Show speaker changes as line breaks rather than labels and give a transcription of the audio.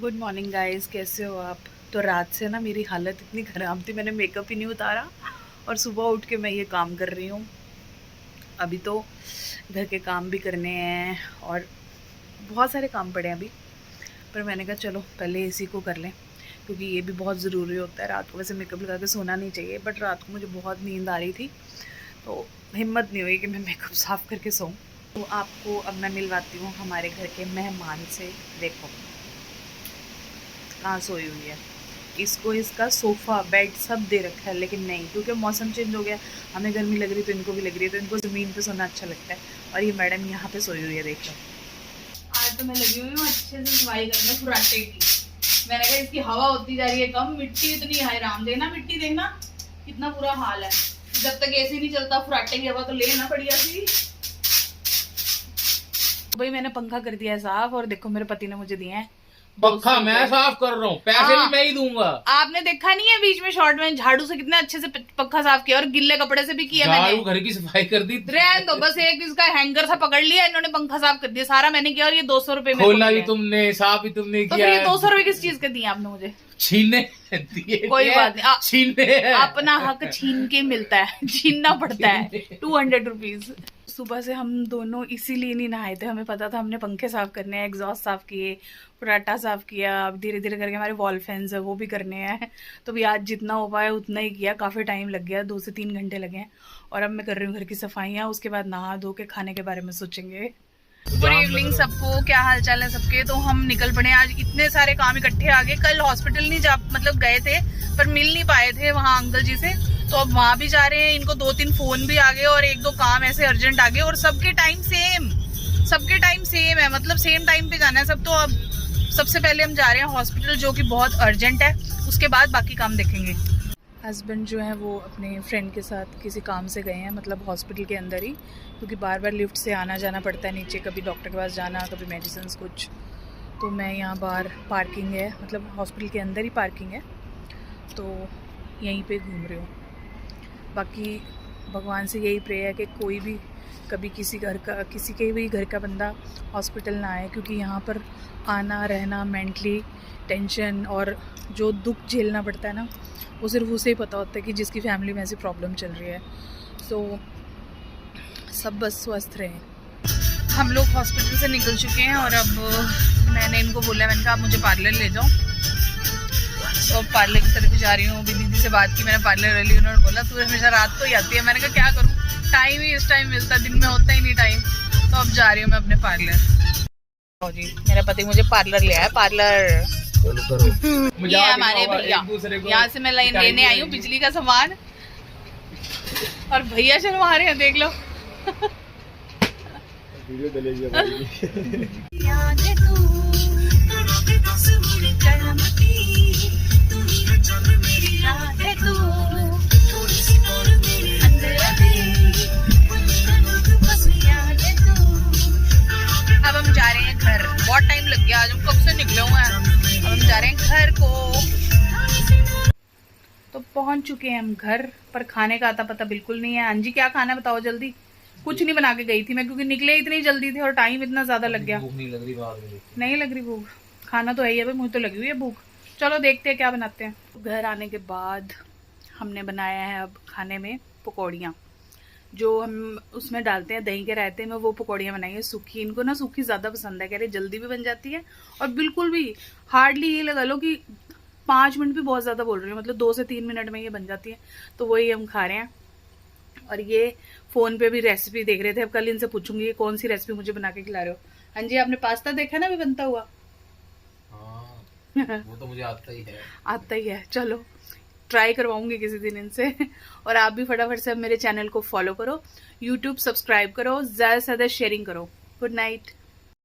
Good morning guys, कैसे हो आप। तो रात से ना मेरी हालत इतनी ख़राब थी, मैंने मेकअप ही नहीं उतारा और सुबह उठ के मैं ये काम कर रही हूँ। अभी तो घर के काम भी करने हैं और बहुत सारे काम पड़े हैं अभी, पर मैंने कहा चलो पहले इसी को कर लें क्योंकि ये भी बहुत ज़रूरी होता है। रात को वैसे मेकअप लगा के सोना नहीं चाहिए, बट रात को मुझे बहुत नींद आ रही थी तो हिम्मत नहीं हुई कि मैं मेकअप साफ़ करके सोऊं। तो आपको अब मैं मिलवाती हूँ हमारे घर के मेहमान से। देखो कहाँ सोई हुई है, इसको इसका सोफ़ा बेड सब दे रखा है, लेकिन नहीं, क्योंकि मौसम चेंज हो गया, हमें गर्मी लग रही तो इनको भी लग रही है, तो इनको ज़मीन पे सोना अच्छा लगता है। और ये मैडम यहाँ पे सोई हुई है, देख लो। आज तो मैं लगी हुई हूँ अच्छे से सफाई करने फुराटे की। मैंने कहा इसकी हवा होती जा रही है कम, मिट्टी इतनी है, राम देना मिट्टी देखना कितना बुरा हाल है। जब तक ऐसे नहीं चलता फुराटे की हवा तो लेना बढ़िया सी। भाई मैंने पंखा कर दिया है साफ, और देखो मेरे पति ने मुझे दिए हैं
पक्का मैं साफ कर रहा हूँ, पैसे भी मैं ही दूंगा।
आपने देखा नहीं है बीच में शॉर्ट में झाड़ू से कितने अच्छे से पक्का साफ किया, और गिल्ले कपड़े से भी किया मैंने।
झाड़ू घर की सफाई कर दी।
रहन दो, बस एक इसका हैंगर सा पकड़ लिया, इन्होंने पंखा साफ कर दिया सारा मैंने किया, और ये 200 रुपए में
खोलना भी तुमने, साफ भी तुमने
तो
किया।
फिर ये 200 रुपए किस चीज के दिए आपने मुझे?
छीनने दिए।
कोई बात नहीं,
छीनने
अपना हक छीन के मिलता है, छीनना पड़ता है। 200 रुपीज। सुबह से हम दोनों इसीलिए नहीं नहाए थे, हमें पता था हमने पंखे साफ करने हैं, एग्जॉस्ट साफ किए, फुराटा साफ किया, अब धीरे धीरे करके हमारे वॉल फैंस है वो भी करने हैं। तो भी आज जितना हो पाया उतना ही किया, काफ़ी टाइम लग गया, 2 से 3 घंटे लगे हैं। और अब मैं कर रही हूँ घर की सफाइयाँ, उसके बाद नहा धो के खाने के बारे में सोचेंगे। गुड इवनिंग सबको, क्या हाल चाल है सबके। तो हम निकल पड़े, आज इतने सारे काम इकट्ठे आ गए। कल हॉस्पिटल नहीं जा मतलब गए थे पर मिल नहीं पाए थे वहाँ अंकल जी से, तो अब वहाँ भी जा रहे हैं। इनको 2-3 फोन भी आ गए और 1-2 काम ऐसे अर्जेंट आ गए, और सबके टाइम सेम है, मतलब सेम टाइम पे जाना है सब। तो अब सबसे पहले हम जा रहे हैं हॉस्पिटल, जो कि बहुत अर्जेंट है, उसके बाद बाकी काम देखेंगे। हस्बैंड जो है वो अपने फ्रेंड के साथ किसी काम से गए हैं, मतलब हॉस्पिटल के अंदर ही, क्योंकि बार बार लिफ्ट से आना जाना पड़ता है नीचे, कभी डॉक्टर के पास जाना, कभी मेडिसिन कुछ। तो मैं यहाँ बाहर पार्किंग है, मतलब हॉस्पिटल के अंदर ही पार्किंग है, तो यहीं पे घूम रही हूँ। बाकी भगवान से यही प्रे है कि कोई भी कभी किसी के भी घर का बंदा हॉस्पिटल ना आए, क्योंकि यहाँ पर आना रहना, मेंटली टेंशन और जो दुख झेलना पड़ता है ना, वो सिर्फ उसे ही पता होता है कि जिसकी फैमिली में ऐसी प्रॉब्लम चल रही है। सो सब बस स्वस्थ रहें। हम लोग हॉस्पिटल से निकल चुके हैं और अब मैंने इनको बोला, मैंने कहा आप मुझे पार्लर ले जाओ, तो पार्लर की तरफ जा रही हूँ। अभी दीदी से बात की, मैंने पार्लर ले ली, उन्होंने बोला तू हमेशा रात को ही आती है। मैंने कहा क्या करूँ, टाइम ही इस टाइम मिलता, दिन में होता ही नहीं टाइम। तो अब जा रही हूँ मैं अपने पार्लर। जी मेरा पति मुझे पार्लर ले आया, पार्लर। ये हमारे भैया, यहाँ से मैं लेने आई हूँ बिजली का सामान, और भैया शर्मा रहे हैं, देख लो। अब हम जा रहे हैं घर, बहुत टाइम लग गया, आज हम कब से निकले हुए हैं। अब हम जा रहे हैं घर को। तो पहुंच चुके हैं हम घर, पर खाने का आता पता बिल्कुल नहीं है। अंजी क्या खाना है बताओ जल्दी। कुछ नहीं बना के गई थी मैं, क्योंकि निकले इतनी जल्दी थे और टाइम इतना ज्यादा लग गया।
भूख नहीं लग रही,
नहीं लग रही भूख, खाना तो है ही है, मुझे तो लगी हुई है भूख। चलो देखते हैं क्या बनाते हैं। घर आने के बाद हमने बनाया है अब खाने में पकौड़ियाँ, जो हम उसमें डालते हैं दही के रायते में, वो पकौड़ियाँ बनाई है सूखी। इनको ना सूखी ज़्यादा पसंद है, कह रहे जल्दी भी बन जाती है, और बिल्कुल भी हार्डली ये लगा लो कि 5 मिनट भी बहुत ज़्यादा बोल रही हूँ, मतलब 2 से 3 मिनट में ये बन जाती है। तो वही हम खा रहे हैं। और ये फ़ोन पे भी रेसिपी देख रहे थे, अब कल इनसे पूछूंगी कौन सी रेसिपी मुझे बना के खिला रहे हो। हाँ जी, आपने पास्ता देखा ना अभी बनता हुआ?
हाँ, वो तो मुझे आता ही है।
आता ही है, चलो ट्राई करवाऊंगी किसी दिन इनसे। और आप भी फटाफट से मेरे चैनल को फॉलो करो, यूट्यूब सब्सक्राइब करो, ज़्यादा से ज़्यादा शेयरिंग करो। Good night.